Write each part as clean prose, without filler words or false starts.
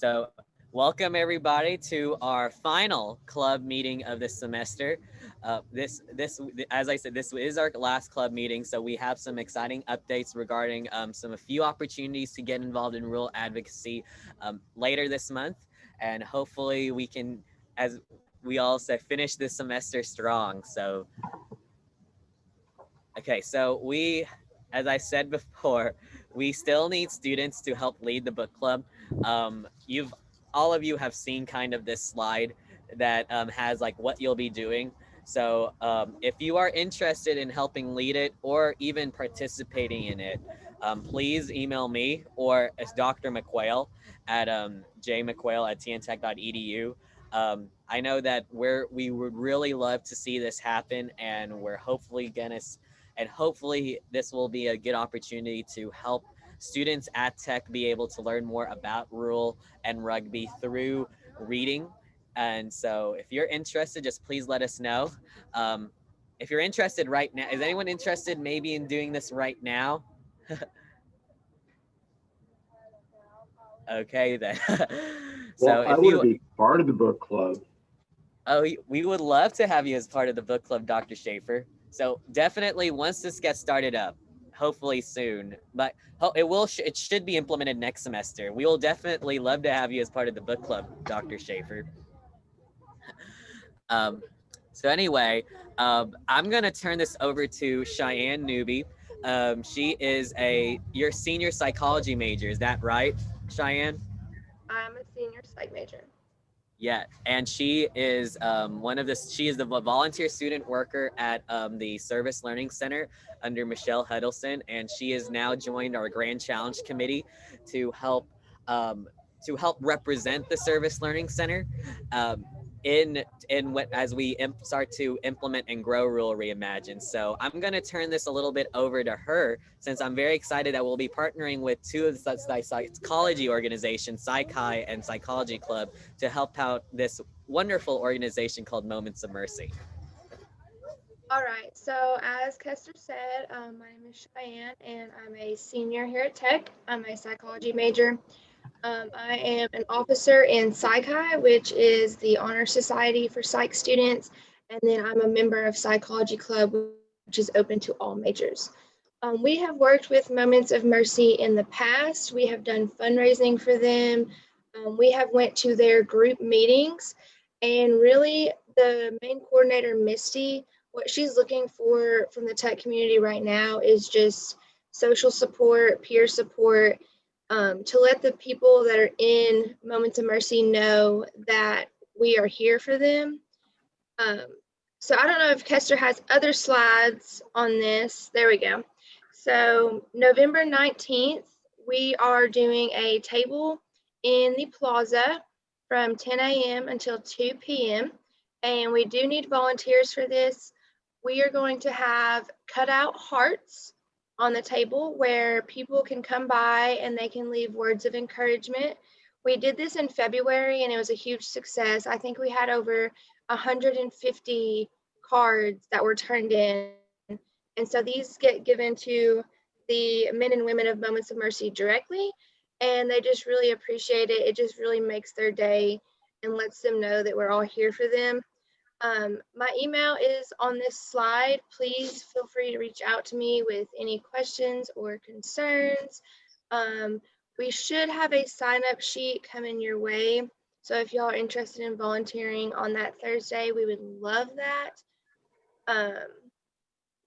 So welcome everybody to our final club meeting of this semester. As I said, this is our last club meeting. So we have some exciting updates regarding a few opportunities to get involved in rural advocacy later this month. And hopefully we can, as we all said, finish this semester strong. So, okay, so as I said before, we still need students to help lead the book club. You've all of you have seen kind of this slide that has like what you'll be doing. So if you are interested in helping lead it or even participating in it, please email me or as Dr. McQuail at jmcquail@tntech.edu. I know that we would really love to see this happen, and we're hopefully gonna and hopefully this will be a good opportunity to help students at Tech be able to learn more about rural and rugby through reading. And so if you're interested, just please let us know. If you're interested right now, is anyone interested maybe in doing this right now? Okay then. So Well, I if want to you, be part of the book club. oh, we would love to have you as part of the book club, Dr. Schaeffer. So definitely once this gets started up, hopefully soon, but it should be implemented next semester. We will definitely love to have you as part of the book club, Dr. Schaeffer. Um, so anyway, I'm gonna turn this over to Cheyenne Newby. She is your senior psychology major. Is that right, Cheyenne? I'm a senior psych major. Yeah, and she is the volunteer student worker at the Service Learning Center under Michelle Huddleston, and she has now joined our Grand Challenge Committee to help um, represent the Service Learning Center um, in what as we start to implement and grow Rural Reimagined. So I'm going to turn this a little bit over to her since I'm very excited that we'll be partnering with two of the psychology organizations, Psychi and Psychology Club, to help out this wonderful organization called Moments of Mercy. All right, so as Kester said, my name is Cheyenne and I'm a senior here at Tech. I'm a psychology major. I am an officer in Psychi, which is the honor society for psych students, and then I'm a member of Psychology Club, which is open to all majors. We have worked with Moments of Mercy in the past. We have done fundraising for them. We have went to their group meetings, and really the main coordinator, Misty, what she's looking for from the tech community right now is just social support, peer support, to let the people that are in Moments of Mercy know that we are here for them. So I don't know if Kester has other slides on this. There we go. So November 19th, we are doing a table in the plaza from 10 a.m. until 2 p.m. And we do need volunteers for this. We are going to have cutout hearts on the table where people can come by and they can leave words of encouragement. We did this in February and it was a huge success. I think we had over 150 cards that were turned in. And so these get given to the men and women of Moments of Mercy directly, and they just really appreciate it. It just really makes their day and lets them know that we're all here for them. My email is on this slide. Please feel free to reach out to me with any questions or concerns. We should have a sign-up sheet coming your way. So if y'all are interested in volunteering on that Thursday, we would love that.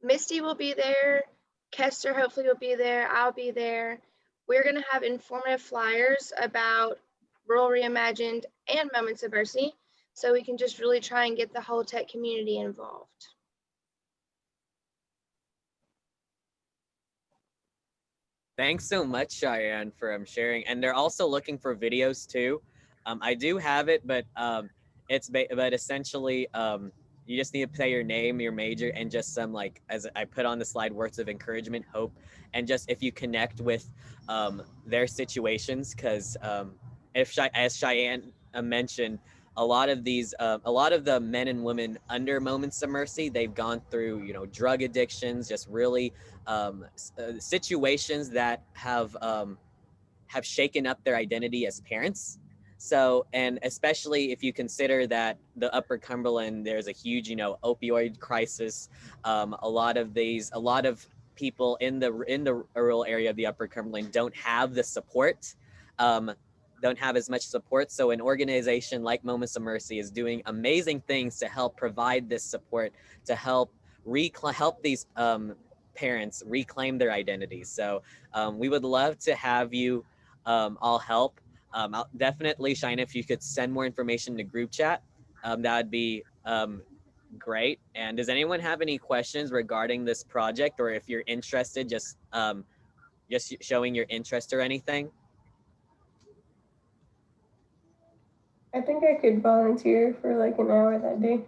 Misty will be there. Kester hopefully will be there. I'll be there. We're going to have informative flyers about Rural Reimagined and Moments of Mercy, so we can just really try and get the whole tech community involved. Thanks so much, Cheyenne, for sharing. And they're also looking for videos too. I do have it, but but essentially you just need to say your name, your major, and just some like as I put on the slide, words of encouragement, hope, and just if you connect with their situations, because as Cheyenne mentioned, a lot of the men and women under Moments of Mercy, they've gone through drug addictions, just really situations that have shaken up their identity as parents. So, and especially if you consider that the Upper Cumberland, there's a huge, opioid crisis. A lot of people in the rural area of the Upper Cumberland don't have the support, um, don't have as much support. So, an organization like Moments of Mercy is doing amazing things to help provide this support to help help these parents reclaim their identities. So, we would love to have you all help. I'll definitely, Shine, if you could send more information to group chat, that would be great. And does anyone have any questions regarding this project, or if you're interested, just showing your interest or anything? I think I could volunteer for like an hour that day.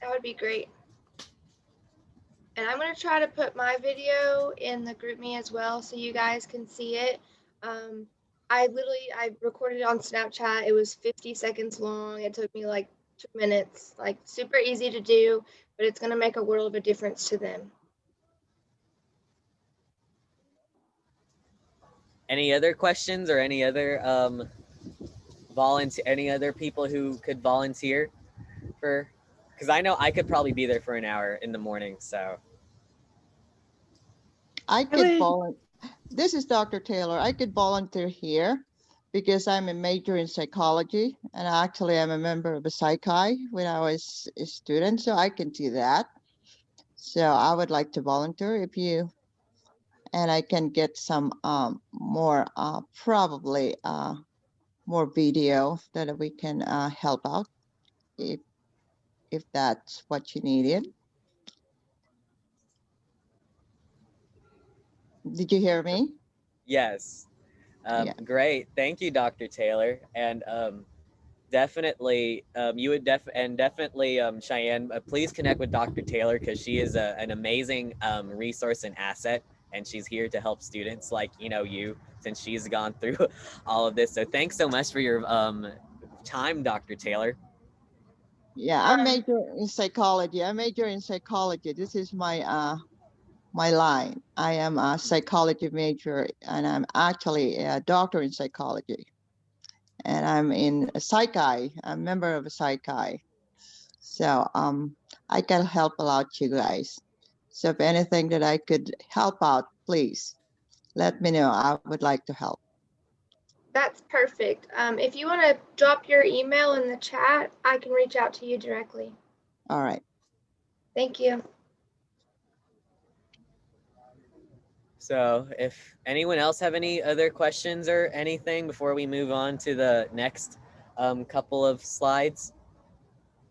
That would be great. And I'm going to try to put my video in the GroupMe as well so you guys can see it. I recorded it on Snapchat. It was 50 seconds long. It took me like 2 minutes, like super easy to do, but it's going to make a world of a difference to them. Any other questions or any other any other people who could volunteer for? Because I know I could probably be there for an hour in the morning. So I could volunteer. This is Dr. Taylor. I could volunteer here because I'm a major in psychology, and actually I'm a member of a psychi when I was a student, so I can do that. So I would like to volunteer if you, and I can get some more probably more video that we can help out if that's what you needed. Did you hear me? yes, Yeah. great. Thank you, Dr. Taylor. And definitely, you would definitely, Cheyenne, please connect with Dr. Taylor, because she is an amazing resource and asset, and she's here to help students like you, since she's gone through all of this. So thanks so much for your time, Dr. Taylor. Yeah, I major in psychology. I major in psychology. This is my my line. I am a psychology major, and I'm actually a doctor in psychology. And I'm in a psychi. I'm a member of a psychi. So I can help a lot you guys. So if anything that I could help out, please let me know. I would like to help. That's perfect. If you want to drop your email in the chat, I can reach out to you directly. All right. Thank you. So if anyone else have any other questions or anything before we move on to the next couple of slides?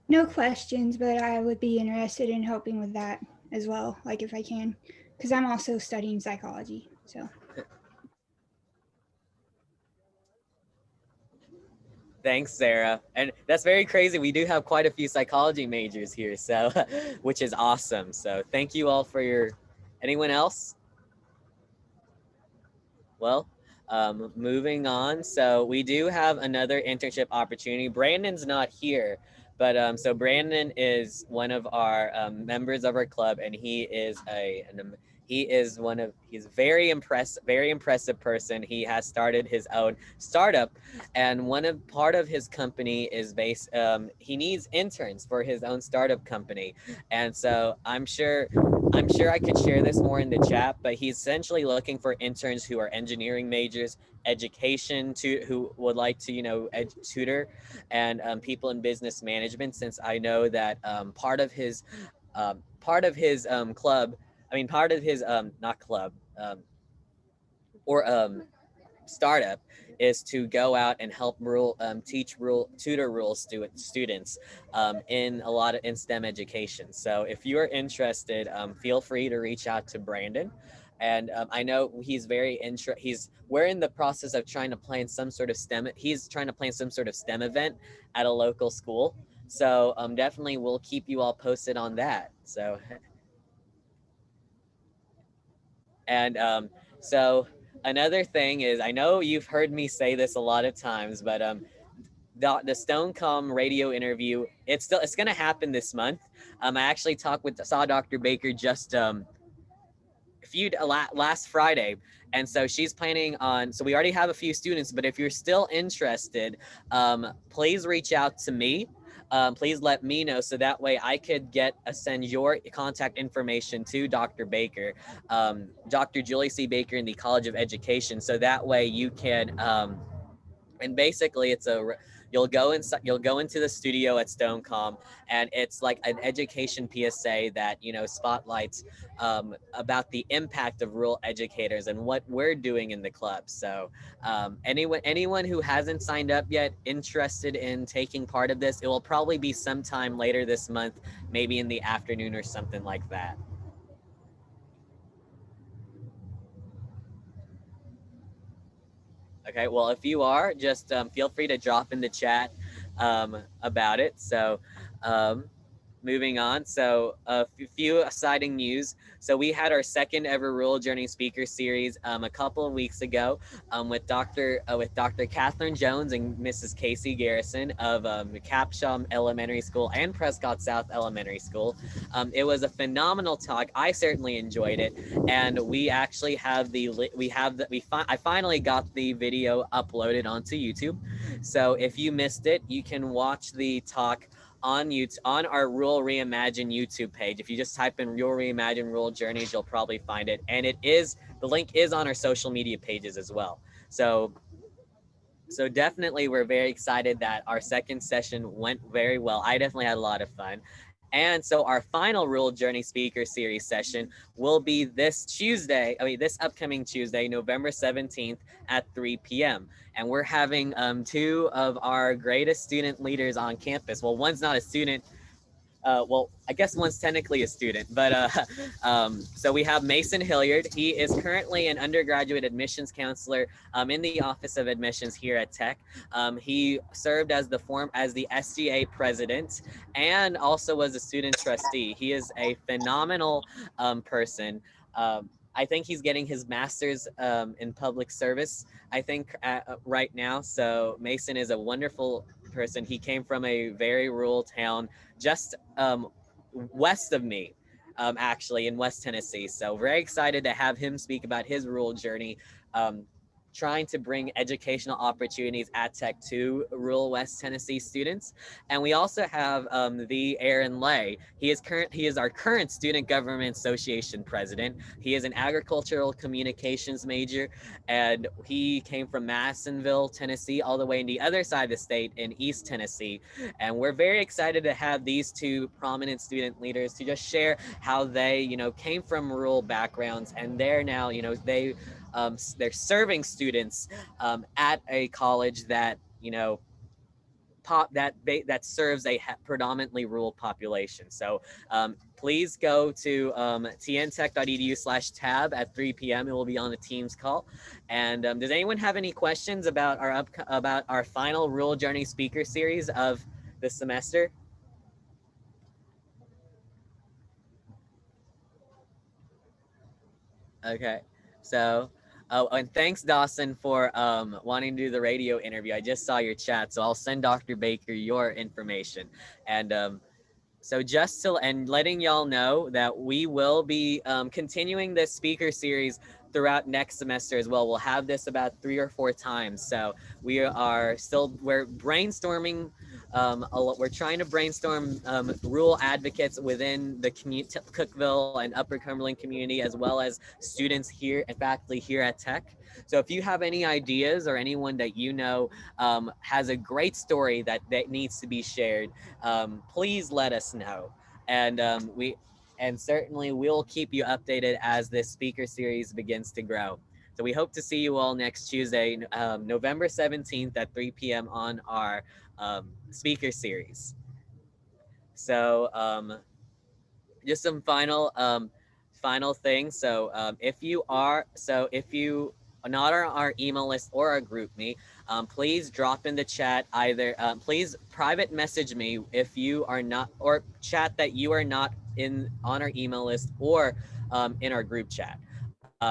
No questions, but I would be interested in helping with that as well, like if I can, because I'm also studying psychology. So thanks, Sarah. And that's very crazy. We do have quite a few psychology majors here, so which is awesome. So thank you all for your. Anyone else? Well, moving on. So we do have another internship opportunity. Brandon's not here, but so Brandon is one of our members of our club, and he is he's very impressive person. He has started his own startup, and part of his company is based. He needs interns for his own startup company, and so I'm sure I could share this more in the chat, but he's essentially looking for interns who are engineering majors, education who would like to tutor, and people in business management. Since I know that part of his club, I mean part of his not club or startup is to go out and help tutor rural students in STEM education. So if you are interested, feel free to reach out to Brandon. And I know we're in the process of trying to plan some sort of STEM. He's trying to plan some sort of STEM event at a local school. So definitely we'll keep you all posted on that. So, and so another thing is, I know you've heard me say this a lot of times, but the Stonecom radio interview, it's going to happen this month. I actually saw Dr. Baker just last Friday. And so she's planning on, so we already have a few students, but if you're still interested, please reach out to me. Please let me know so that way I could send your contact information to Dr. Baker, Dr. Julie C. Baker in the College of Education. So that way you can, and basically you'll go into the studio at Stonecom, and it's like an education PSA that, you know, spotlights about the impact of rural educators and what we're doing in the club. So anyone who hasn't signed up yet, interested in taking part of this, it will probably be sometime later this month, maybe in the afternoon or something like that. Okay, well, if you are, just feel free to drop in the chat about it. So moving on. So a few exciting news. So we had our second ever Rural Journey speaker series a couple of weeks ago with Dr. Catherine Jones and Mrs. Casey Garrison of Capshaw Elementary School and Prescott South Elementary School. It was a phenomenal talk. I certainly enjoyed it, and we actually have I finally got the video uploaded onto YouTube. So if you missed it, you can watch the talk on YouTube, on our Rural Reimagined YouTube page. If you just type in Rural Reimagined Rural Journeys, you'll probably find it. And the link is on our social media pages as well. So definitely we're very excited that our second session went very well. I definitely had a lot of fun. And so our final Rural Journey speaker series session will be this upcoming Tuesday, November 17th at 3 p.m. And we're having two of our greatest student leaders on campus. Well, one's not a student. Well, I guess one's technically a student, but so we have Mason Hilliard. He is currently an undergraduate admissions counselor in the Office of Admissions here at Tech. He served as the SGA president and also was a student trustee. He is a phenomenal person. I think he's getting his master's in public service, I think, right now. So Mason is a wonderful person. He came from a very rural town just west of me, actually in West Tennessee. So very excited to have him speak about his rural journey, trying to bring educational opportunities at Tech to rural West Tennessee students. And we also have the Aaron Lay. He is our current Student Government Association president. He is an agricultural communications major, and he came from Madisonville, Tennessee, all the way in the other side of the state in East Tennessee. And we're very excited to have these two prominent student leaders to just share how they, you know, came from rural backgrounds, and they're now, you know, they're serving students at a college that, you know, that serves a predominantly rural population. So please go to tntech.edu/tab at 3 p.m. It will be on a Teams call. And does anyone have any questions about our final Rural Journey speaker series of the semester? Okay, so and thanks, Dawson, for wanting to do the radio interview. I just saw your chat, so I'll send Dr. Baker your information. And so and letting y'all know that we will be continuing this speaker series throughout next semester as well. We'll have this about 3 or 4 times. So we're brainstorming. We're trying to brainstorm rural advocates within the Cookeville and Upper Cumberland community, as well as students here and faculty here at Tech. So if you have any ideas or anyone that you know has a great story that needs to be shared, please let us know. And certainly we'll keep you updated as this speaker series begins to grow. So we hope to see you all next Tuesday, November 17th at 3 p.m. on our speaker series. So just some final things. So if you are not on our email list or our group me, please drop in the chat either. Please private message me if you are not, or chat that you are not on our email list or in our group chat.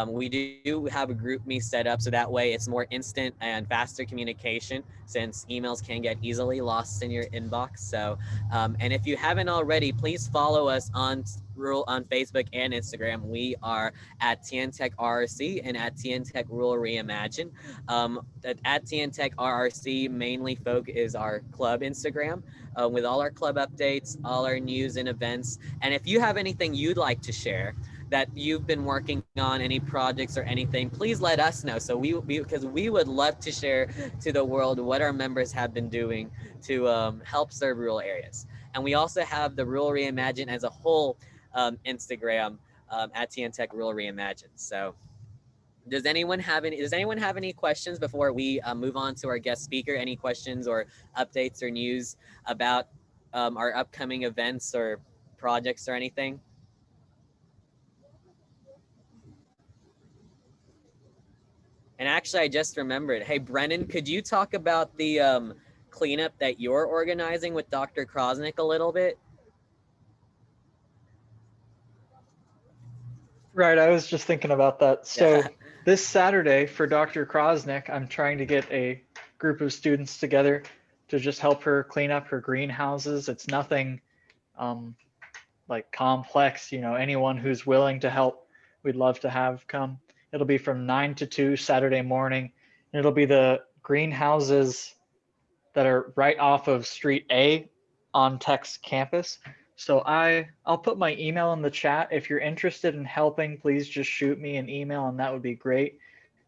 We do have a group me set up so that way it's more instant and faster communication, since emails can get easily lost in your inbox. So and if you haven't already, please follow us on Rural on Facebook and Instagram. We are at TN RRC and at TN Rural Reimagined. At TN RRC, mainly is our club Instagram with all our club updates, all our news and events. And if you have anything you'd like to share that you've been working on, any projects or anything, please let us know. So because we would love to share to the world what our members have been doing to help serve rural areas. And we also have the Rural Reimagined as a whole Instagram at TN Rural Reimagined. So does anyone have any questions before we move on to our guest speaker? Any questions or updates or news about our upcoming events or projects or anything? And actually, I just remembered. Hey, Brennan, could you talk about the cleanup that you're organizing with Dr. Krosnick a little bit? Right, I was just thinking about that. So this Saturday for Dr. Krosnick, I'm trying to get a group of students together to just help her clean up her greenhouses. It's nothing like complex, anyone who's willing to help, we'd love to have come. It'll be from 9 to 2 Saturday morning, and it'll be the greenhouses that are right off of Street A on Tech's campus. So I'll put my email in the chat. If you're interested in helping, please just shoot me an email and that would be great.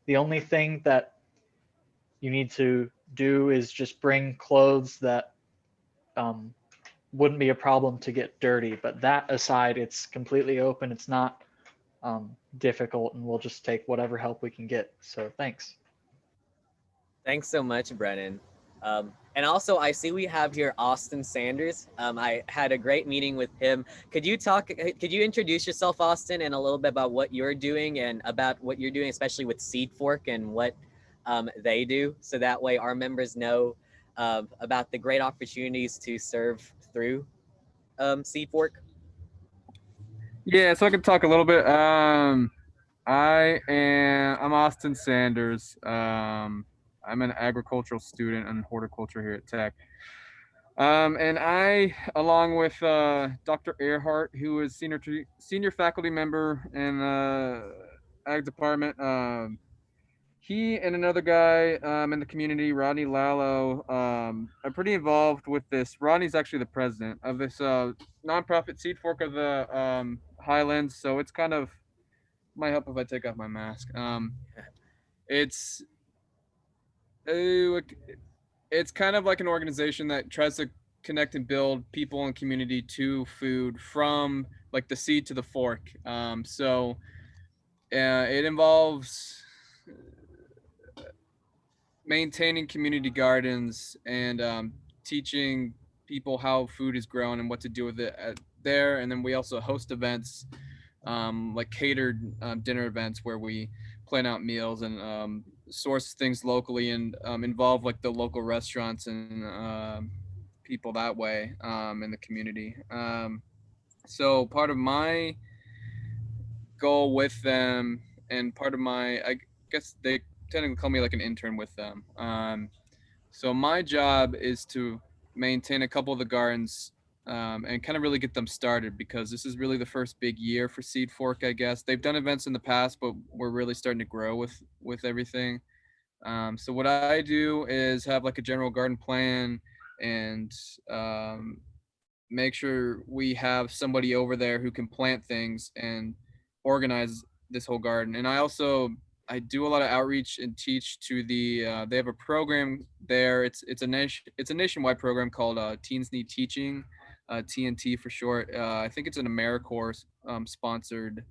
The only thing that you need to do is just bring clothes that wouldn't be a problem to get dirty. But that aside, it's completely open. It's not difficult, and we'll just take whatever help we can get. So thanks. Thanks so much, Brennan. And also, I see we have here Austin Sanders. I had a great meeting with him. Could you introduce yourself, Austin, and a little bit about what you're doing and about what you're doing, especially with Seed Fork and what they do, so that way our members know about the great opportunities to serve through Seed Fork? Yeah, so I can talk a little bit. I'm Austin Sanders. I'm an agricultural student in horticulture here at Tech. And I, along with Dr. Earhart, who is senior faculty member in ag department, he and another guy in the community, Rodney Lallo, are pretty involved with this. Rodney's actually the president of this nonprofit Seed Fork of the Highlands. So it's kind of might help if I take off my mask. It's it's kind of like an organization that tries to connect and build people and community to food from like the seed to the fork. So it involves maintaining community gardens and teaching people how food is grown and what to do with it there. And then we also host events like catered dinner events where we plan out meals and source things locally and involve like the local restaurants and people that way in the community. So part of my goal with them and part of I guess they technically call me like an intern with them. So my job is to maintain a couple of the gardens and kind of really get them started because this is really the first big year for Seed Fork, I guess. They've done events in the past, but we're really starting to grow with everything. So what I do is have like a general garden plan and make sure we have somebody over there who can plant things and organize this whole garden. And I do a lot of outreach and teach to the they have a program there. It's a nationwide program called Teens Need Teaching, TNT for short. I think it's an AmeriCorps sponsored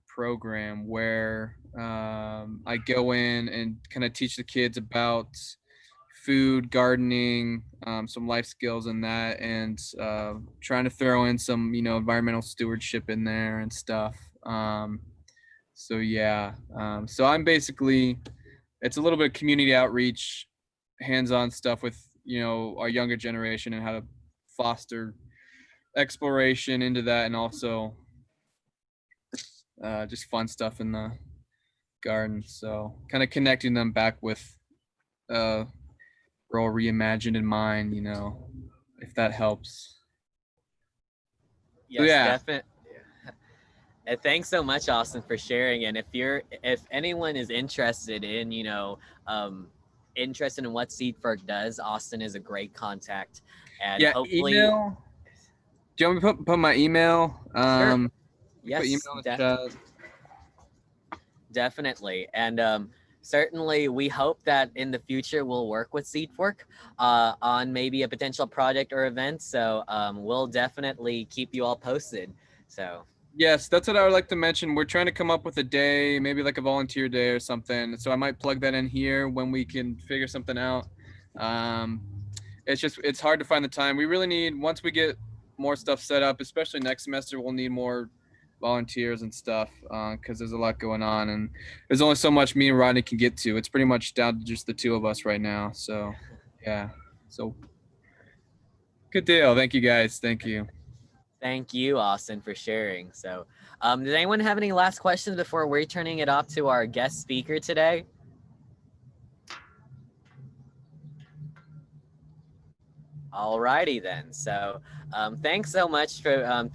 program where I go in and kind of teach the kids about food, gardening, some life skills in that, and trying to throw in some, environmental stewardship in there and stuff. So yeah, so I'm basically, it's a little bit of community outreach, hands-on stuff with, our younger generation and how to foster exploration into that, and also just fun stuff in the garden. So kind of connecting them back with Rural Reimagined in mind, if that helps. Yes, yeah. definitely. And thanks so much, Austin, for sharing. And if anyone is interested in, interested in what Seedfork does, Austin is a great contact. And Yeah, hopefully, email. Do you want me to put my email? sure. Put Yes, email in the chat. definitely. And certainly, we hope that in the future we'll work with Seedfork on maybe a potential project or event. So we'll definitely keep you all posted. So. Yes, that's what I would like to mention. We're trying to come up with a day, maybe like a volunteer day or something. So I might plug that in here when we can figure something out. It's hard to find the time. We really need, once we get more stuff set up, especially next semester, we'll need more volunteers and stuff because there's a lot going on and there's only so much me and Rodney can get to. It's pretty much down to just the two of us right now. So yeah, so good deal. Thank you guys. Thank you. Thank you, Austin, for sharing. So, does anyone have any last questions before we're turning it off to our guest speaker today? Alrighty then. So, thanks so much to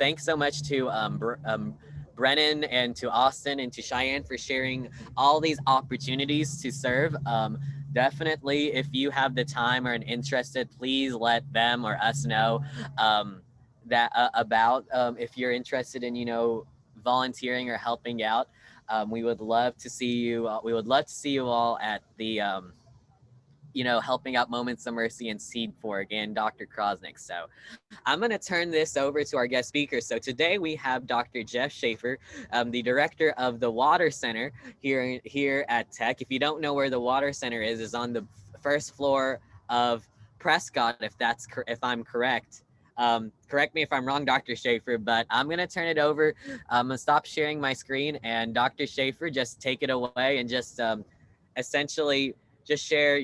Brennan and to Austin and to Cheyenne for sharing all these opportunities to serve. Definitely, if you have the time or are interested, please let them or us know. That about if you're interested in volunteering or helping out. We would love to see you. We would love to see you all at the helping out Moments of Mercy and Seedfork and Dr. Krosnick. So I'm going to turn this over to our guest speaker. So today we have Dr. Jeff Schaeffer, the director of the Water Center here at Tech. If you don't know where the Water Center is on the first floor of Prescott, if I'm correct. Correct me if I'm wrong, Dr. Schaeffer, but I'm going to turn it over. I'm going to stop sharing my screen, and Dr. Schaeffer, just take it away and just essentially just share,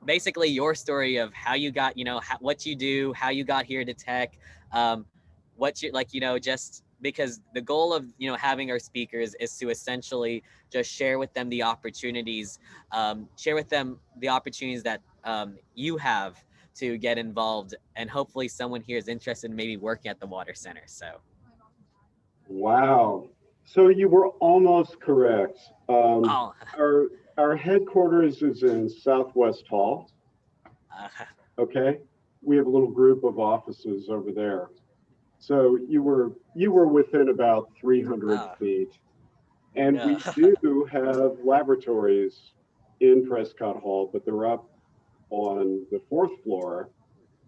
basically your story of how you got, what you do, how you got here to Tech, what you like, just because the goal of, having our speakers is to essentially just share with them the opportunities, that you have to get involved, and hopefully someone here is interested in maybe working at the Water Center. So. Wow. So you were almost correct. Oh. Our headquarters is in Southwest Hall. Okay. We have a little group of offices over there. So you were within about 300 feet. And we do have laboratories in Prescott Hall, but they're up on the 4th floor.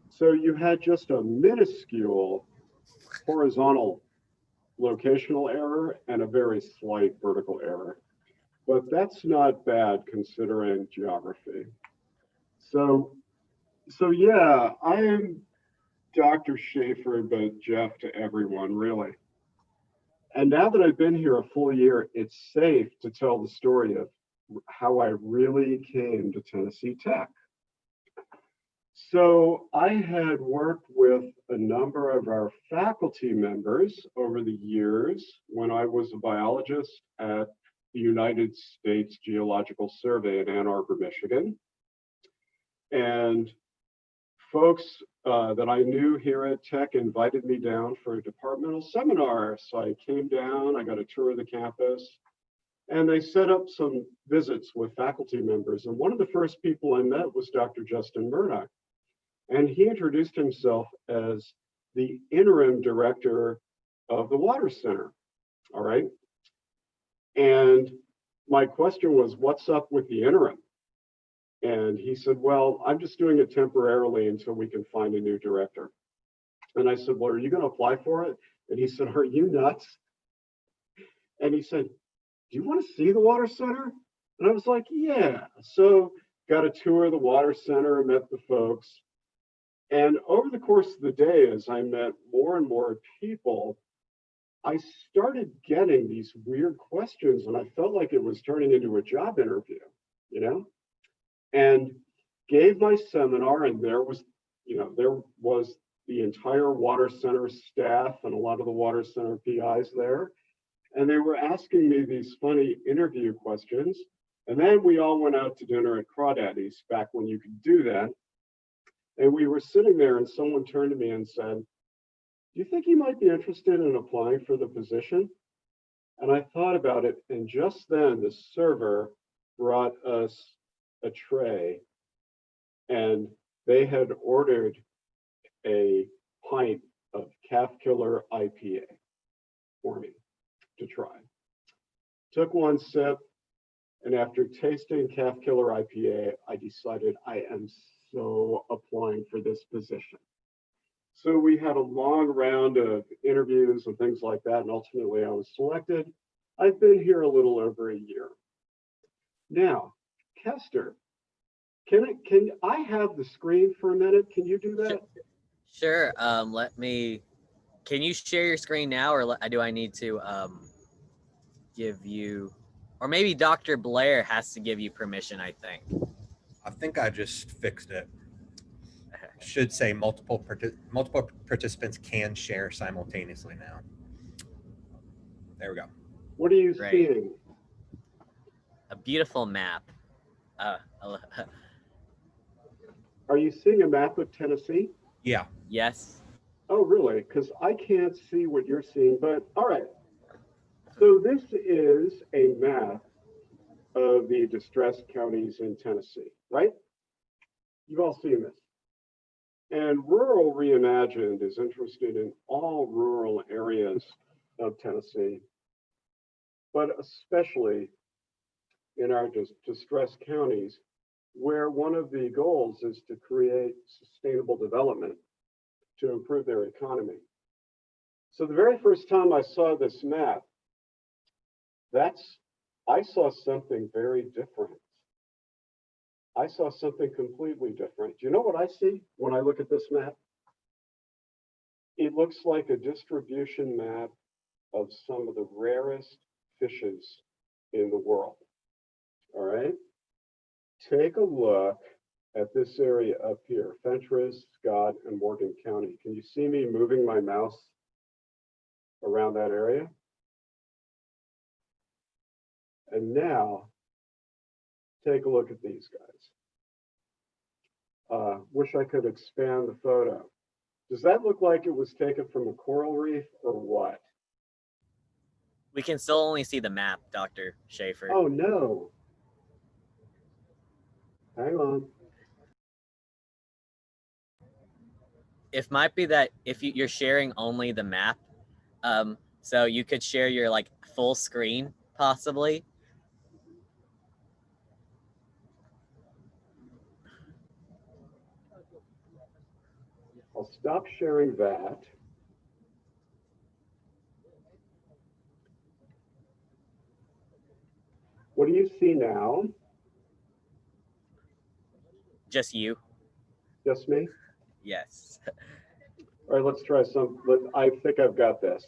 So you had just a minuscule horizontal locational error and a very slight vertical error. But that's not bad considering geography. So yeah, I am Dr. Schaeffer, but Jeff to everyone, really. And now that I've been here a full year, it's safe to tell the story of how I really came to Tennessee Tech. So I had worked with a number of our faculty members over the years when I was a biologist at the United States Geological Survey in Ann Arbor, Michigan. And folks that I knew here at Tech invited me down for a departmental seminar. So I came down, I got a tour of the campus, and they set up some visits with faculty members. And one of the first people I met was Dr. Justin Murdoch. And he introduced himself as the interim director of the Water Center, all right? And my question was, what's up with the interim? And he said, well, I'm just doing it temporarily until we can find a new director. And I said, well, are you going to apply for it? And he said, are you nuts? And he said, do you want to see the Water Center? And I was like, yeah. So got a tour of the Water Center, met the folks. And over the course of the day, as I met more and more people, I started getting these weird questions, and I felt like it was turning into a job interview, and gave my seminar, and there was the entire Water Center staff and a lot of the Water Center PIs there. And they were asking me these funny interview questions. And then we all went out to dinner at Crawdaddy's back when you could do that. And we were sitting there and someone turned to me and said, do you think you might be interested in applying for the position? And I thought about it, and just then the server brought us a tray, and they had ordered a pint of Calf Killer IPA for me to try. Took one sip, and after tasting Calf Killer IPA, I decided I am so applying for this position. So we had a long round of interviews and things like that, and ultimately I was selected. I've been here a little over a year. Now, Kester, can I have the screen for a minute? Can you do that? Sure. Can you share your screen now, or do I need to give you, or maybe Dr. Blair has to give you permission, I think. I think I just fixed it. Should say multiple participants can share simultaneously now. There we go. What are you Great. seeing? A beautiful map. Are you seeing a map of Tennessee? Yeah. Yes. Oh, really? Because I can't see what you're seeing, but all right. So this is a map of the distressed counties in Tennessee, right? You've all seen this. And Rural Reimagined is interested in all rural areas of Tennessee, but especially in our distressed counties, where one of the goals is to create sustainable development to improve their economy. So the very first time I saw this map, I saw something very different. I saw something completely different. Do you know what I see when I look at this map? It looks like a distribution map of some of the rarest fishes in the world. All right? Take a look at this area up here, Fentress, Scott, and Morgan County. Can you see me moving my mouse around that area? And now, take a look at these guys. Wish I could expand the photo. Does that look like it was taken from a coral reef or what? We can still only see the map, Dr. Schaeffer. Oh no. Hang on. It might be that if you're sharing only the map, so you could share your like full screen possibly. I'll stop sharing that. What do you see now? Just you? Just me? Yes. All right, let's try some. I think I've got this.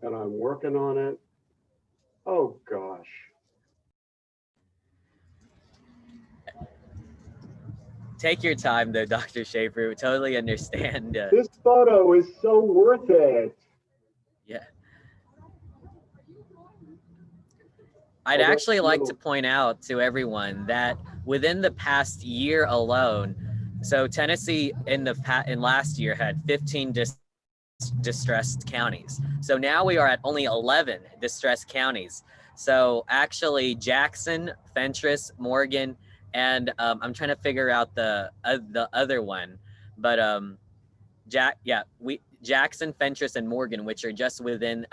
And I'm working on it. Oh gosh. Take your time though, Dr. Schaeffer. We totally understand. This photo is so worth it. Yeah. I'd actually like to point out to everyone that within the past year alone, so Tennessee in last year had 15 distressed counties. So now we are at only 11 distressed counties. So actually Jackson, Fentress, Morgan, and I'm trying to figure out the other one, but Jackson, Fentress, and Morgan, which are just within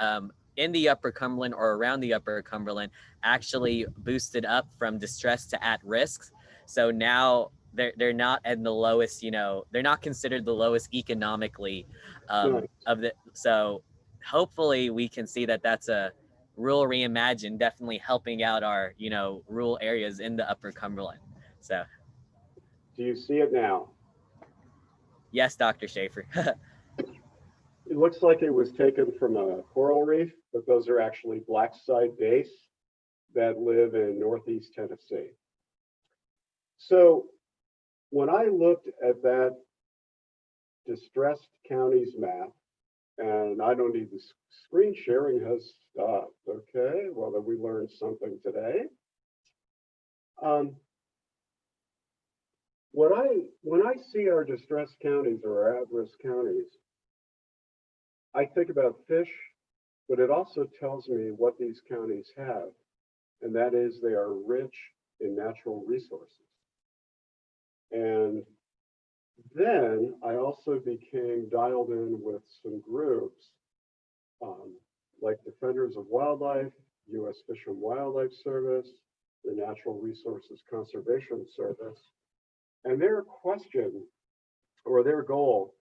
in the Upper Cumberland or around the Upper Cumberland, actually boosted up from distressed to at risk. So now they're not at the lowest, they're not considered the lowest economically so hopefully we can see that that's a Rural Reimagined, definitely helping out our, rural areas in the Upper Cumberland. So. Do you see it now? Yes, Dr. Schaeffer. It looks like it was taken from a coral reef, but those are actually black-side dace that live in Northeast Tennessee. So when I looked at that distressed counties map, and I don't need the screen sharing has stopped. Okay, well then we learned something today. When I see our distressed counties or our at-risk counties, I think about fish, but it also tells me what these counties have, and that is they are rich in natural resources. And then I also became dialed in with some groups like Defenders of Wildlife, U.S. Fish and Wildlife Service, the Natural Resources Conservation Service. And their question or their goal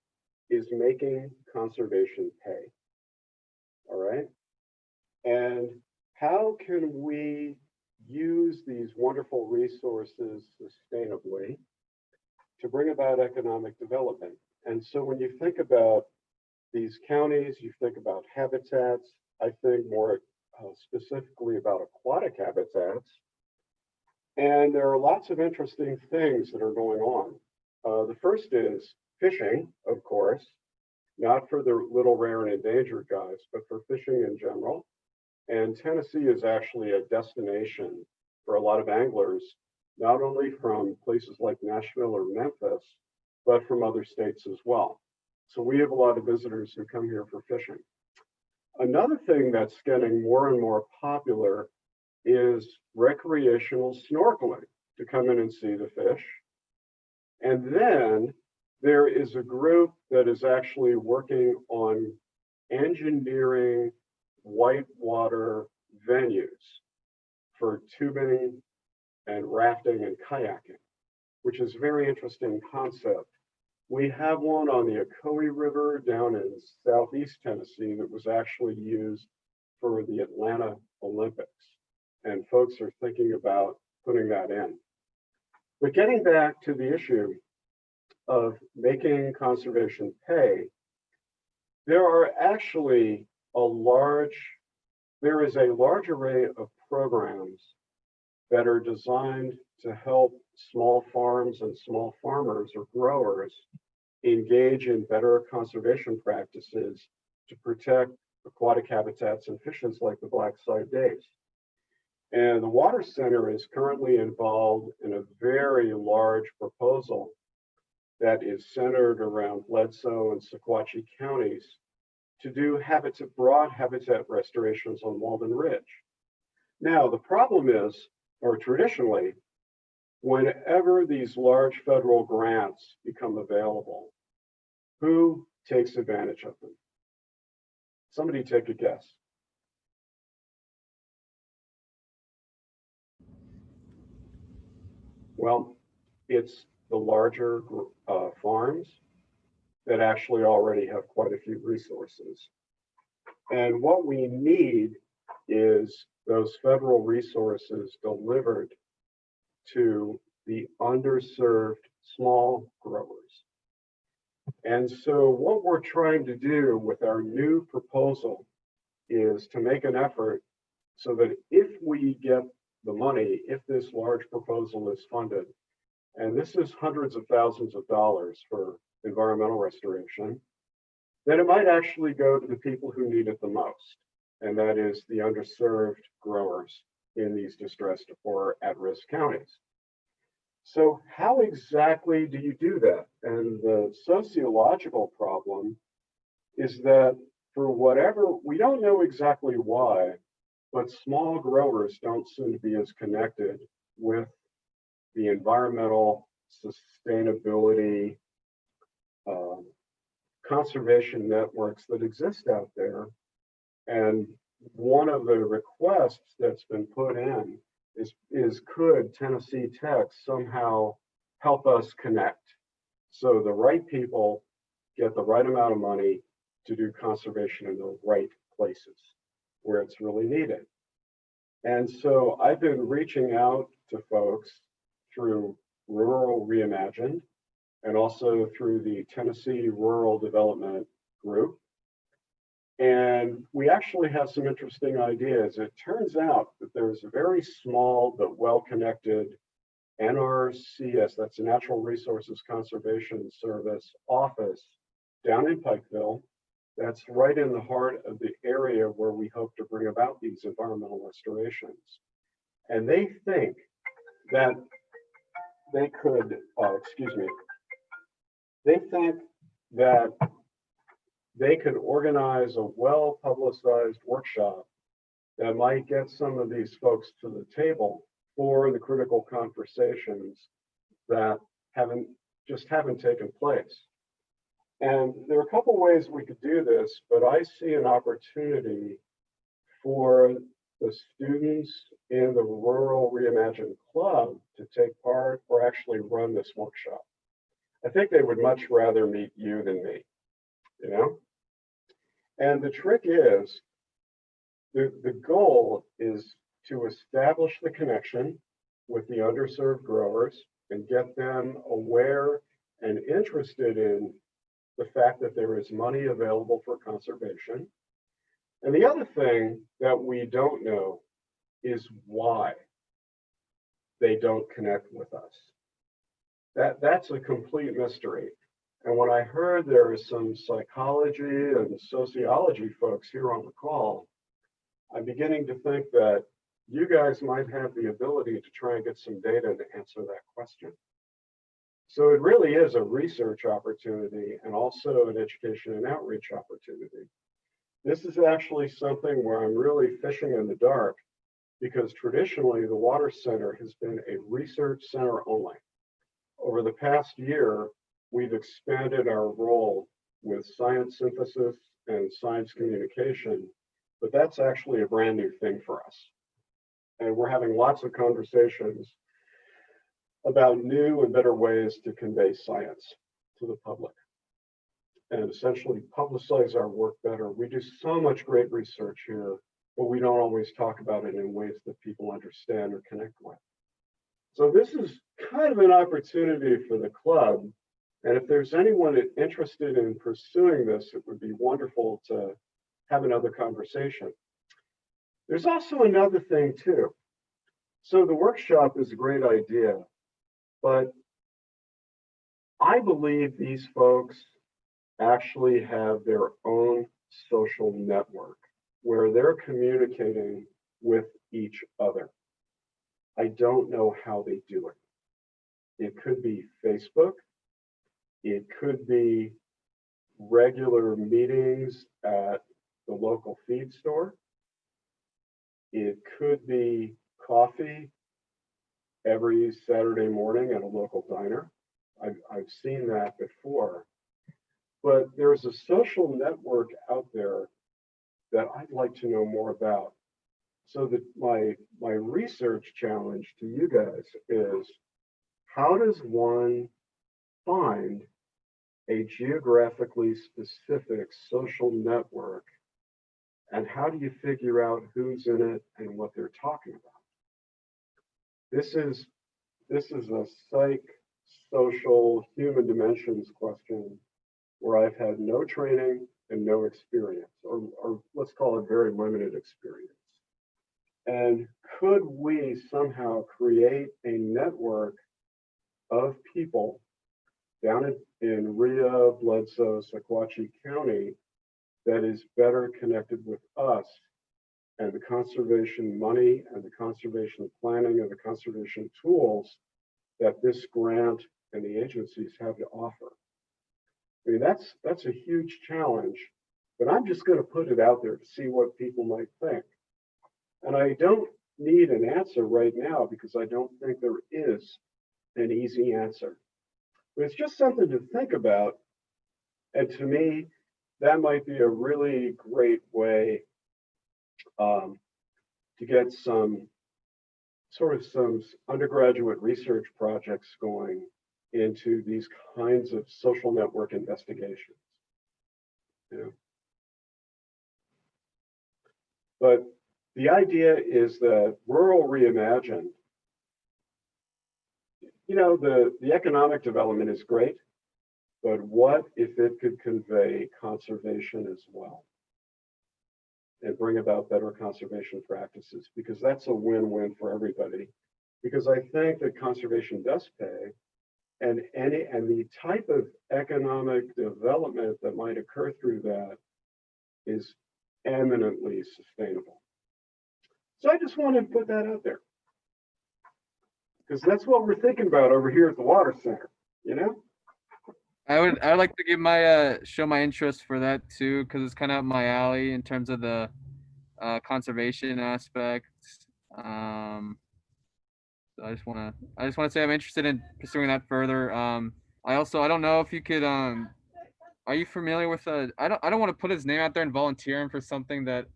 is making conservation pay. All right. And how can we use these wonderful resources sustainably to bring about economic development? And so when you think about these counties, you think about habitats. I think more specifically about aquatic habitats. And there are lots of interesting things that are going on. The first is fishing, of course, not for the little rare and endangered guys, but for fishing in general. And Tennessee is actually a destination for a lot of anglers, not only from places like Nashville or Memphis, but from other states as well. So we have a lot of visitors who come here for fishing. Another thing that's getting more and more popular is recreational snorkeling, to come in and see the fish. And then there is a group that is actually working on engineering whitewater venues for tubing and rafting and kayaking, which is a very interesting concept. We have one on the Ocoee River down in southeast Tennessee that was actually used for the Atlanta Olympics. And folks are thinking about putting that in. But getting back to the issue of making conservation pay, there is a large array of programs that are designed to help small farms and small farmers or growers engage in better conservation practices to protect aquatic habitats and fishes like the black-side dace. And the Water Center is currently involved in a very large proposal that is centered around Bledsoe and Sequatchie counties to do broad habitat restorations on Walden Ridge. Now, the problem is, or traditionally, whenever these large federal grants become available, who takes advantage of them? Somebody take a guess. Well, it's the larger farms that actually already have quite a few resources. And what we need is those federal resources delivered to the underserved small growers. And so what we're trying to do with our new proposal is to make an effort so that if we get the money, if this large proposal is funded, and this is hundreds of thousands of dollars for environmental restoration, then it might actually go to the people who need it the most, and that is the underserved growers in these distressed or at-risk counties. So how exactly do you do that? And the sociological problem is that for whatever, we don't know exactly why, but small growers don't seem to be as connected with the environmental sustainability conservation networks that exist out there. And one of the requests that's been put in is could Tennessee Tech somehow help us connect so the right people get the right amount of money to do conservation in the right places where it's really needed. And so I've been reaching out to folks through Rural Reimagined and also through the Tennessee Rural Development Group. And we actually have some interesting ideas. It turns out that there's a very small but well-connected NRCS, that's the Natural Resources Conservation Service office down in Pikeville. That's right in the heart of the area where we hope to bring about these environmental restorations. And they think that they could, excuse me, they think that they could organize a well-publicized workshop that might get some of these folks to the table for the critical conversations that haven't taken place. And there are a couple ways we could do this, but I see an opportunity for the students in the Rural Reimagined Club to take part or actually run this workshop. I think they would much rather meet you than me, you know? And the trick is, the goal is to establish the connection with the underserved growers and get them aware and interested in the fact that there is money available for conservation. And the other thing that we don't know is why they don't connect with us. That's a complete mystery. And when I heard there is some psychology and sociology folks here on the call, I'm beginning to think that you guys might have the ability to try and get some data to answer that question. So it really is a research opportunity and also an education and outreach opportunity. This is actually something where I'm really fishing in the dark, because traditionally the Water Center has been a research center only. Over the past year, we've expanded our role with science synthesis and science communication, but that's actually a brand new thing for us. And we're having lots of conversations about new and better ways to convey science to the public and essentially publicize our work better. We do so much great research here, but we don't always talk about it in ways that people understand or connect with. So this is kind of an opportunity for the club. And if there's anyone interested in pursuing this, it would be wonderful to have another conversation. There's also another thing too. So the workshop is a great idea, but I believe these folks actually have their own social network where they're communicating with each other. I don't know how they do it. It could be Facebook. It could be regular meetings at the local feed store. It could be coffee every Saturday morning at a local diner. I've seen that before. But there's a social network out there that I'd like to know more about. So that my research challenge to you guys is, how does one find a geographically specific social network, and how do you figure out who's in it and what they're talking about? This is a psych, social, human dimensions question where I've had no training and no experience, or let's call it very limited experience. And could we somehow create a network of people down in Rhea, Bledsoe, Sequatchie County that is better connected with us and the conservation money and the conservation planning and the conservation tools that this grant and the agencies have to offer? I mean, that's a huge challenge, but I'm just going to put it out there to see what people might think. And I don't need an answer right now because I don't think there is an easy answer. But it's just something to think about. And to me, that might be a really great way to get some undergraduate research projects going into these kinds of social network investigations. You know? But the idea is that Rural Reimagined, you know, the economic development is great, but what if it could convey conservation as well and bring about better conservation practices? Because that's a win-win for everybody. Because I think that conservation does pay, and the type of economic development that might occur through that is eminently sustainable. So I just wanted to put that out there. Because that's what we're thinking about over here at the Water Center, you know? I would like to give my show my interest for that too, because it's kind of up my alley in terms of the conservation aspect. So I just want to say I'm interested in pursuing that further. I don't know if you could are you familiar with I don't want to put his name out there and volunteer him for something that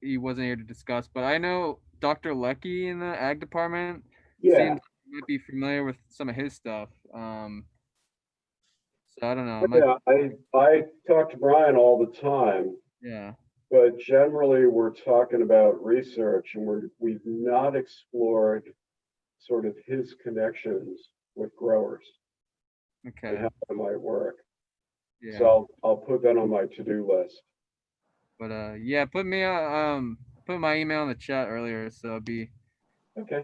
he wasn't here to discuss, but I know Dr. Lecky in the ag department. Yeah. Seems you might be familiar with some of his stuff. So I don't know. Yeah, I talk to Brian all the time, Yeah. but generally we're talking about research, and we've not explored sort of his connections with growers and Okay. how that might work. Yeah. So I'll put that on my to-do list. But yeah, put my email in the chat earlier, so it'll be Okay.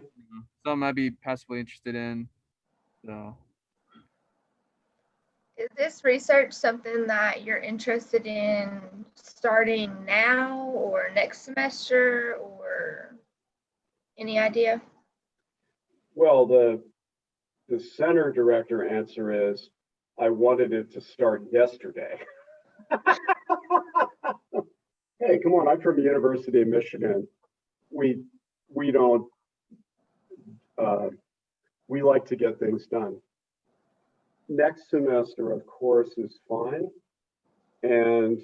something I'd be passively interested in. So Is this research something that you're interested in starting now or next semester, or any idea? Well, the center director answer is, I wanted it to start yesterday. Hey, come on, I'm from the University of Michigan. We don't, we like to get things done. Next semester, of course, is fine. And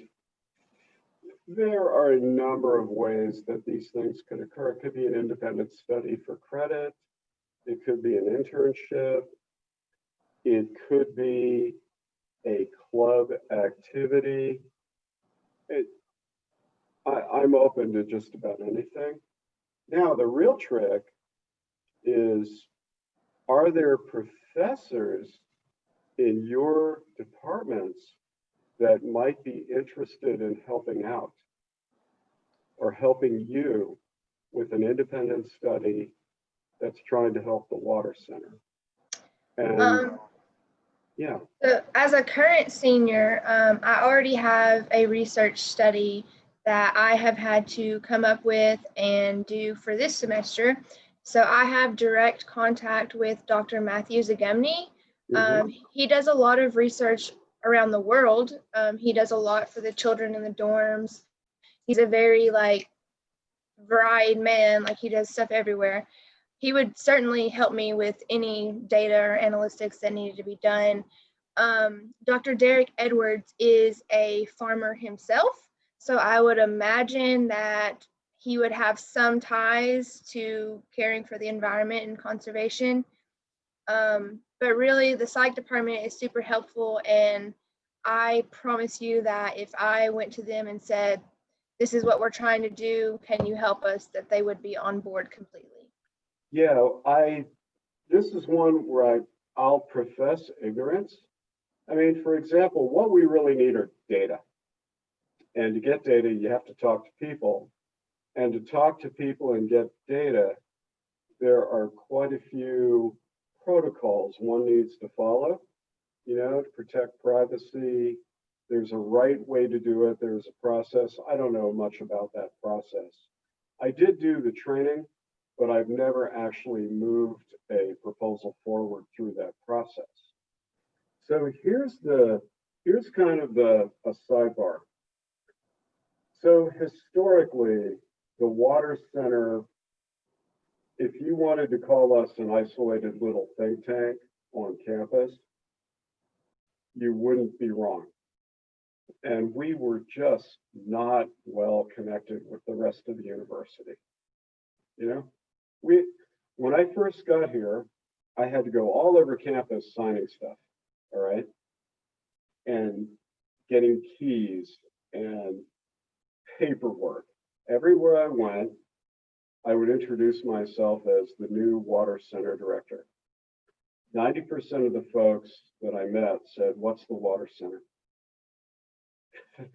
there are a number of ways that these things could occur. It could be an independent study for credit. It could be an internship. It could be a club activity. I'm open to just about anything. Now, the real trick is, are there professors in your departments that might be interested in helping out or helping you with an independent study that's trying to help the water center? And yeah. So as a current senior, I already have a research study that I have had to come up with and do for this semester. So I have direct contact with Dr. Matthew Zagemny. He does a lot of research around the world. He does a lot for the children in the dorms. He's a very varied man, he does stuff everywhere. He would certainly help me with any data or analytics that needed to be done. Dr. Derek Edwards is a farmer himself, so I would imagine that he would have some ties to caring for the environment and conservation. But really, the psych department is super helpful, and I promise you that if I went to them and said, this is what we're trying to do, can you help us, that they would be on board completely. Yeah, this is one where I'll profess ignorance. I mean, for example, what we really need are data. And to get data, you have to talk to people. And to talk to people and get data, there are quite a few protocols one needs to follow, to protect privacy. There's a right way to do it. There's a process. I don't know much about that process. I did do the training, but I've never actually moved a proposal forward through that process. So here's kind of a sidebar. So historically, the water center, if you wanted to call us an isolated little think tank on campus, you wouldn't be wrong. And we were just not well connected with the rest of the university. When I first got here, I had to go all over campus signing stuff, all right? And getting keys and paperwork. Everywhere I went, I would introduce myself as the new water center director. 90% of the folks that I met said, "What's the water center?" Do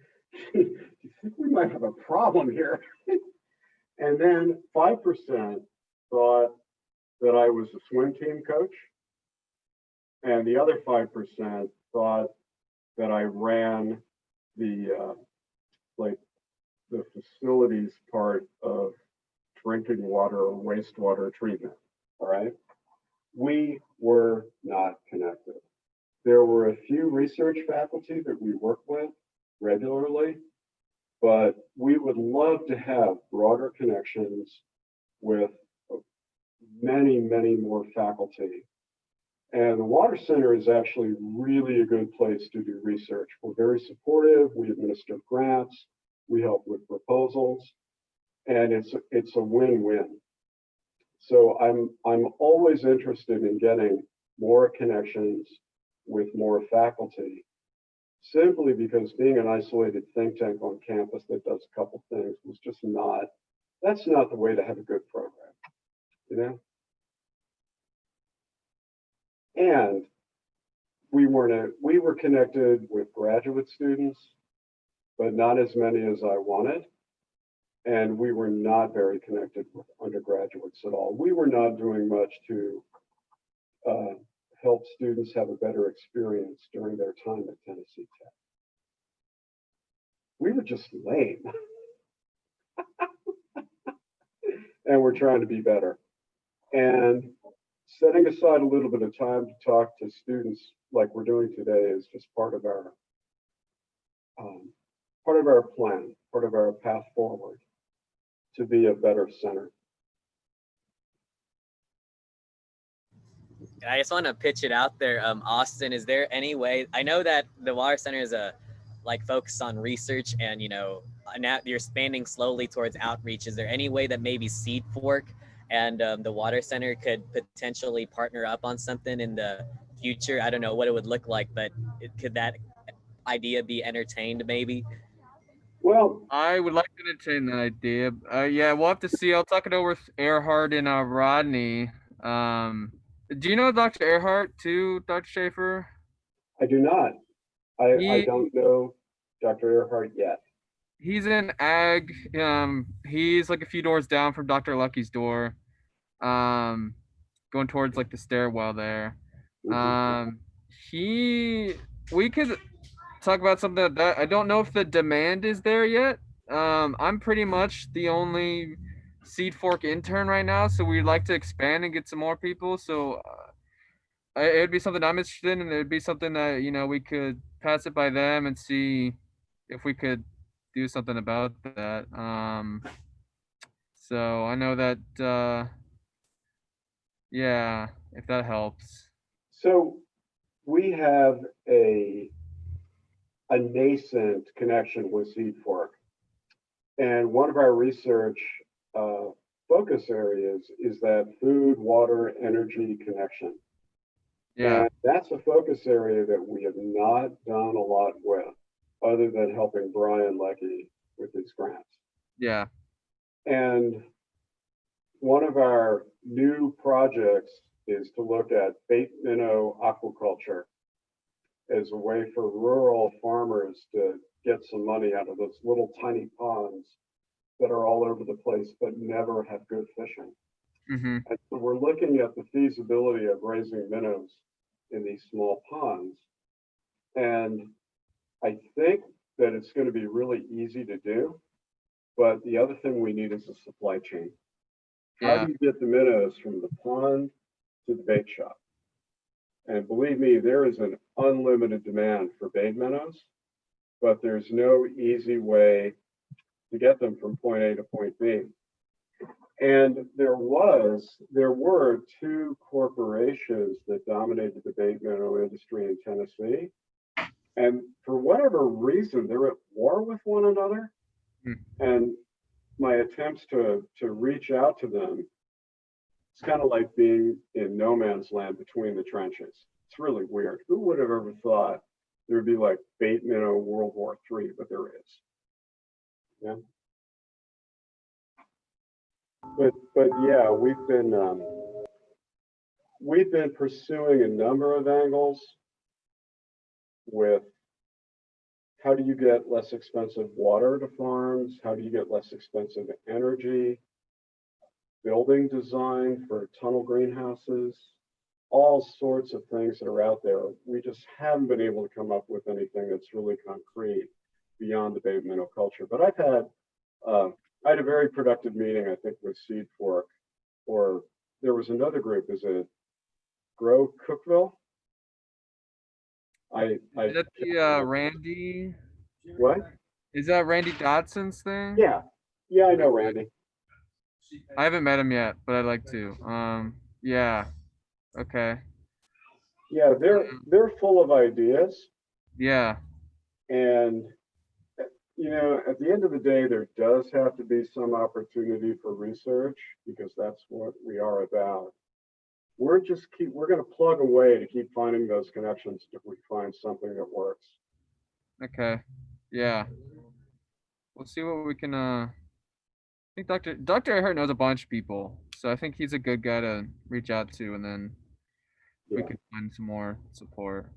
you think we might have a problem here? And then 5% thought that I was a swim team coach. And the other 5% thought that I ran the facilities part of drinking water or wastewater treatment. All right. we were not connected. There were a few research faculty that we work with regularly, but we would love to have broader connections with many, many more faculty. And the Water Center is actually really a good place to do research. We're very supportive. We administer grants. We help with proposals, and it's a win-win. So I'm always interested in getting more connections with more faculty, simply because being an isolated think tank on campus that does a couple things was just not, that's not the way to have a good program, you know? And we were connected with graduate students, but not as many as I wanted. And we were not very connected with undergraduates at all. We were not doing much to help students have a better experience during their time at Tennessee Tech. We were just lame. And we're trying to be better. And setting aside a little bit of time to talk to students like we're doing today is just part of our plan, part of our path forward to be a better center. I just want to pitch it out there. Austin, is there any way, I know that the Water Center is focused on research and, now you're expanding slowly towards outreach. Is there any way that maybe Seed Fork and the Water Center could potentially partner up on something in the future? I don't know what it would look like, but could that idea be entertained maybe? Well, I would like to entertain that idea. Yeah, we'll have to see. I'll talk it over with Earhart and Rodney. Do you know Dr. Earhart too, Dr. Schaeffer? I do not. I don't know Dr. Earhart yet. He's in ag. He's like a few doors down from Dr. Lucky's door. Going towards like the stairwell there. We could talk about something that I don't know if the demand is there yet. I'm pretty much the only Seed Fork intern right now, so we'd like to expand and get some more people. So it'd be something I'm interested in, and it'd be something that we could pass it by them and see if we could do something about that. So I know that yeah, if that helps. So we have a nascent connection with Seed Fork. And one of our research focus areas is that food, water, energy connection. Yeah. And that's a focus area that we have not done a lot with, other than helping Brian Leckie with his grants. Yeah. And one of our new projects is to look at bait minnow aquaculture as a way for rural farmers to get some money out of those little tiny ponds that are all over the place but never have good fishing. Mm-hmm. And so we're looking at the feasibility of raising minnows in these small ponds. And I think that it's going to be really easy to do. But the other thing we need is a supply chain. How do you get the minnows from the pond to the bait shop? And believe me, there is an unlimited demand for bait minnows, but there's no easy way to get them from point A to point B. And there were two corporations that dominated the bait minnow industry in Tennessee. And for whatever reason, they're at war with one another. And my attempts to reach out to them, it's kind of like being in no man's land between the trenches. It's really weird. Who would have ever thought there would be like bait minnow World War III, but there is. Yeah. But yeah, we've been pursuing a number of angles with how do you get less expensive water to farms? How do you get less expensive energy? Building design for tunnel greenhouses, all sorts of things that are out there. We just haven't been able to come up with anything that's really concrete beyond the bait minnow culture. But I had a very productive meeting, I think, with Seed Fork, or there was another group, is it Grow Cookville. Is that the Randy? What? Is that Randy Dodson's thing? Yeah, I know Randy. I haven't met him yet, but I'd like to. Yeah. Okay. Yeah, they're full of ideas, Yeah. and at the end of the day, there does have to be some opportunity for research because that's what we are about. We're going to plug away to keep finding those connections if we find something that works. Okay. Yeah. We'll see what we can. I think Dr. Ehart knows a bunch of people, so I think he's a good guy to reach out to, and then we can find some more support.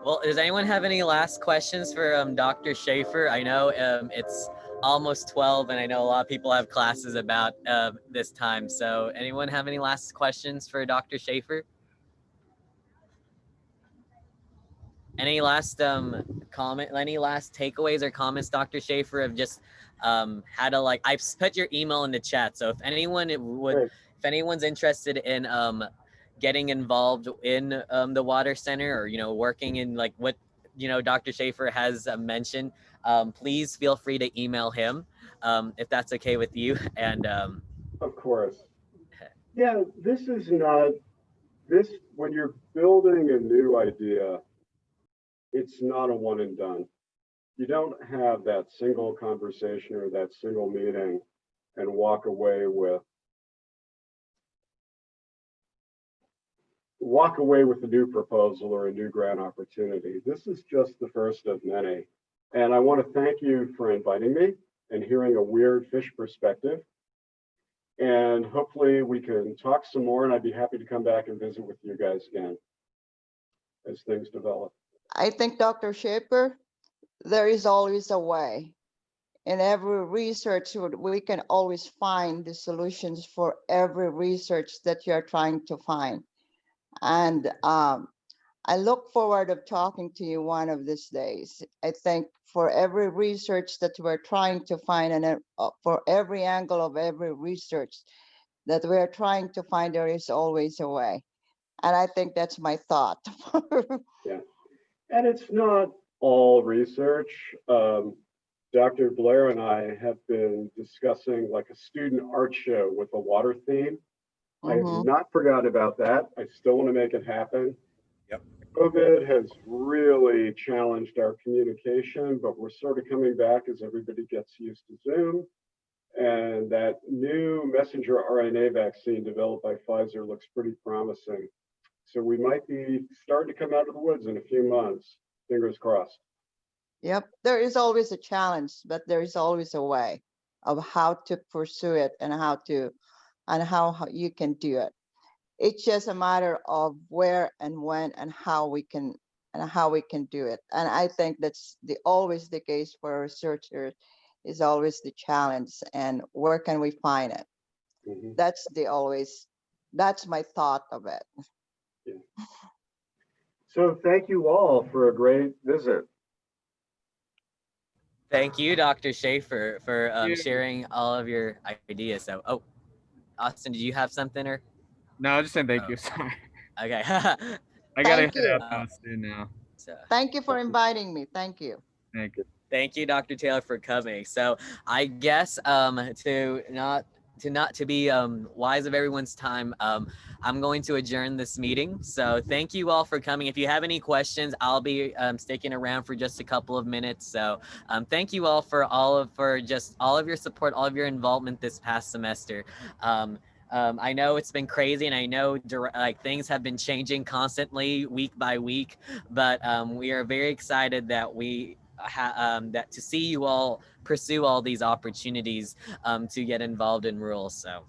Well, does anyone have any last questions for Dr. Schaeffer? I know it's almost 12, and I know a lot of people have classes about this time. So anyone have any last questions for Dr. Schaeffer? Any last any last takeaways or comments, Dr. Schaeffer, of just how to I've put your email in the chat. So if anyone's interested in getting involved in the water center, or working in what Dr. Schaeffer has mentioned, please feel free to email him if that's okay with you. And of course, yeah, this is not when you're building a new idea, it's not a one and done. You don't have that single conversation or that single meeting and walk away with a new proposal or a new grant opportunity. This is just the first of many. And I want to thank you for inviting me and hearing a weird fish perspective. And hopefully we can talk some more, and I'd be happy to come back and visit with you guys again as things develop. I think, Dr. Schaeffer, there is always a way. In every research, we can always find the solutions for every research that you're trying to find. And I look forward to talking to you one of these days. I think for every research that we're trying to find, and for every angle of every research that we're trying to find, there is always a way. And I think that's my thought. Yeah. And it's not all research. Dr. Blair and I have been discussing a student art show with a water theme. I have not forgotten about that. I still want to make it happen. Yep. COVID has really challenged our communication, but we're sort of coming back as everybody gets used to Zoom. And that new messenger RNA vaccine developed by Pfizer looks pretty promising. So we might be starting to come out of the woods in a few months. Fingers crossed. Yep, there is always a challenge, but there is always a way of how to pursue it and how you can do it. It's just a matter of where and when and how we can do it. And I think that's always the case for researchers, is always the challenge, and where can we find it? Mm-hmm. That's my thought of it. Yeah. So thank you all for a great visit. Thank you, Dr. Schaeffer, for sharing all of your ideas. So, Austin, did you have something or? No, I just saying thank you. Sorry. Okay. I gotta head out soon now. So. Thank you for inviting me. Thank you. Thank you. Thank you, Dr. Taylor, for coming. So I guess to be wise of everyone's time, I'm going to adjourn this meeting. So thank you all for coming. If you have any questions, I'll be sticking around for just a couple of minutes. So thank you all for all of your support, all of your involvement this past semester. I know it's been crazy, and I know things have been changing constantly week by week, but we are very excited that to see you all pursue all these opportunities to get involved in rural. So